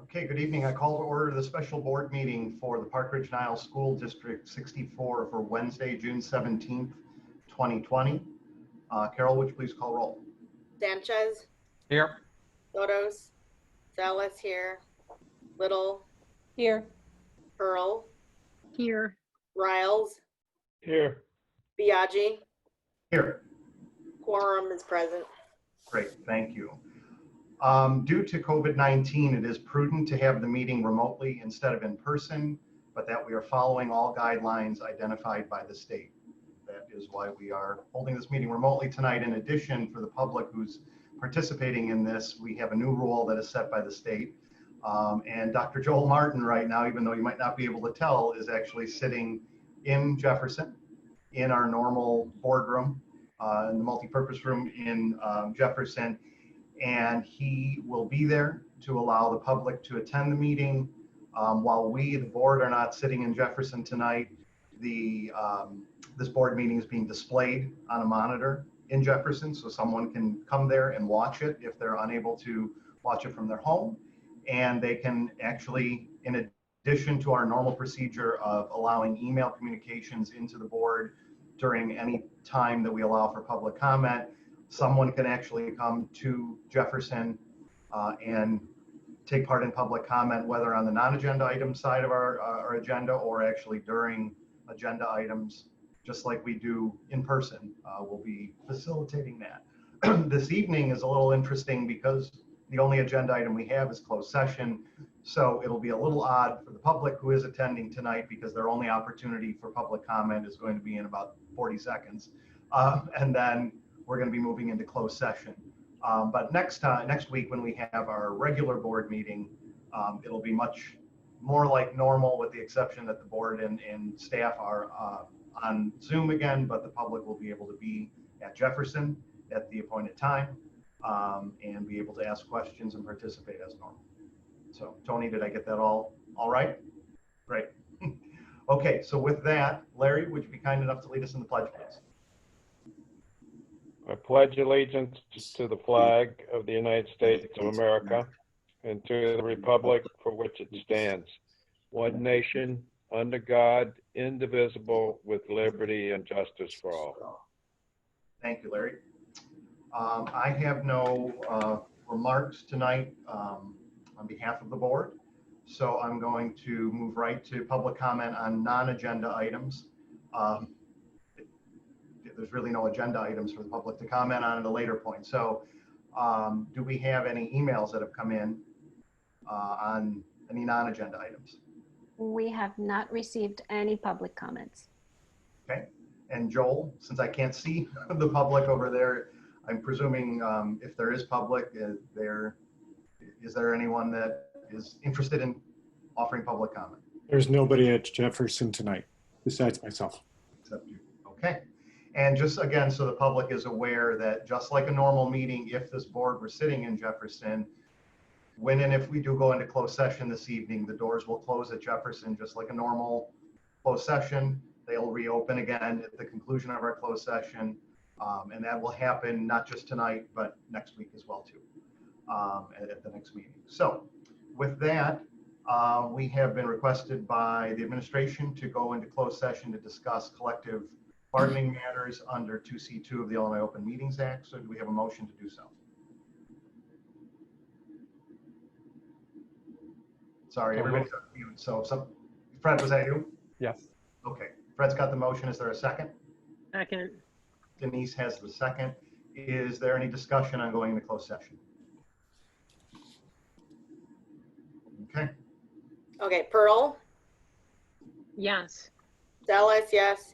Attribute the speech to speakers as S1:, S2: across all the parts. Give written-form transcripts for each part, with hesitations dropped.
S1: Okay, good evening. I call to order the special board meeting for the Ridge-Niles School District 64 for Wednesday, June 17th, 2020. Carol, would you please call roll?
S2: Sanchez.
S3: Here.
S2: Sotos. Zealous here. Little.
S4: Here.
S2: Pearl.
S4: Here.
S2: Riles.
S3: Here.
S2: Biaggi.
S1: Here.
S2: Quorum is present.
S1: Great, thank you. Due to COVID-19, it is prudent to have the meeting remotely instead of in person, but that we are following all guidelines identified by the state. That is why we are holding this meeting remotely tonight. In addition, for the public who's participating in this, we have a new rule that is set by the state. And Dr. Joel Martin right now, even though you might not be able to tell, is actually sitting in Jefferson in our normal boardroom, in the multipurpose room in Jefferson. And he will be there to allow the public to attend the meeting. While we, the board, are not sitting in Jefferson tonight, this board meeting is being displayed on a monitor in Jefferson, so someone can come there and watch it if they're unable to watch it from their home. And they can actually, in addition to our normal procedure of allowing email communications into the board during any time that we allow for public comment, someone can actually come to Jefferson and take part in public comment, whether on the non-agenda item side of our agenda or actually during agenda items, just like we do in person. We'll be facilitating that. This evening is a little interesting because the only agenda item we have is closed session. So it'll be a little odd for the public who is attending tonight because their only opportunity for public comment is going to be in about 40 seconds. And then we're going to be moving into closed session. But next week when we have our regular board meeting, it'll be much more like normal, with the exception that the board and staff are on Zoom again, but the public will be able to be at Jefferson at the appointed time and be able to ask questions and participate as normal. So Tony, did I get that all right? Great. Okay, so with that, Larry, would you be kind enough to lead us in the pledge, please?
S3: I pledge allegiance to the flag of the United States of America and to the republic for which it stands, one nation, under God, indivisible, with liberty and justice for all.
S1: Thank you, Larry. I have no remarks tonight on behalf of the board, so I'm going to move right to public comment on non-agenda items. There's really no agenda items for the public to comment on at a later point. So do we have any emails that have come in on any non-agenda items?
S4: We have not received any public comments.
S1: Okay. And Joel, since I can't see the public over there, I'm presuming if there is public, is there anyone that is interested in offering public comment?
S5: There's nobody at Jefferson tonight besides myself.
S1: Except you. Okay. And just again, so the public is aware that just like a normal meeting, if this board were sitting in Jefferson, when and if we do go into closed session this evening, the doors will close at Jefferson just like a normal closed session. They'll reopen again at the conclusion of our closed session. And that will happen not just tonight, but next week as well too, at the next meeting. So with that, we have been requested by the administration to go into closed session to discuss collective bargaining matters under 2C2 of the Illinois Open Meetings Act. So do we have a motion to do so? Sorry, everybody's on mute. So Fred, was that you?
S5: Yes.
S1: Okay, Fred's got the motion. Is there a second?
S4: Second.
S1: Denise has the second. Is there any discussion on going into closed session? Okay.
S2: Okay, Pearl.
S4: Yes.
S2: Zealous, yes.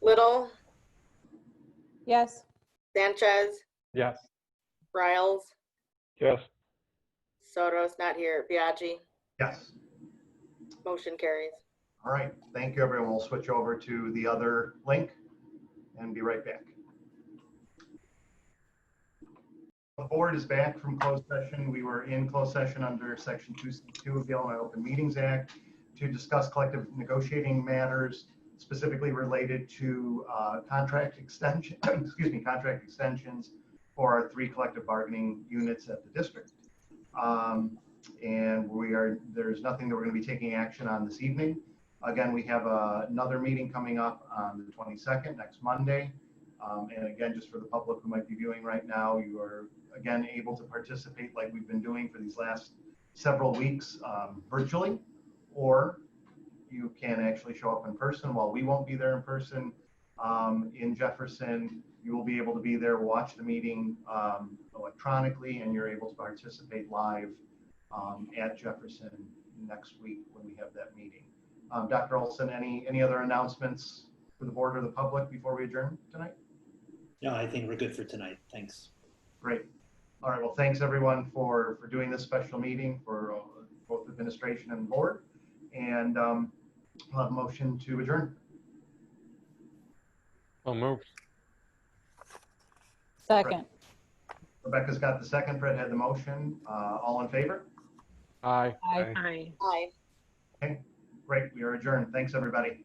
S2: Little.
S4: Yes.
S2: Sanchez.
S3: Yes.
S2: Riles.
S3: Yes.
S2: Sotos not here. Biaggi.
S1: Yes.
S2: Motion carries.
S1: All right. Thank you, everyone. We'll switch over to the other link and be right back. The board is back from closed session. We were in closed session under Section 2C2 of the Illinois Open Meetings Act to discuss collective negotiating matters specifically related to contract extension, contract extensions for our 3 collective bargaining units at the district. And there's nothing that we're going to be taking action on this evening. Again, we have another meeting coming up on the 22nd, next Monday. And again, just for the public who might be viewing right now, you are again able to participate like we've been doing for these last several weeks virtually, or you can actually show up in person. While we won't be there in person in Jefferson, you will be able to be there, watch the meeting electronically, and you're able to participate live at Jefferson next week when we have that meeting. Dr. Olson, any other announcements for the board or the public before we adjourn tonight?
S6: No, I think we're good for tonight. Thanks.
S1: Great. All right. Well, thanks everyone for doing this special meeting for both administration and board. And we'll have a motion to adjourn.
S3: I'll move.
S7: Second.
S1: Rebecca's got the second. Fred had the motion. All in favor?
S3: Aye.
S7: Aye.
S2: Aye.
S1: Okay. Great. We are adjourned. Thanks, everybody.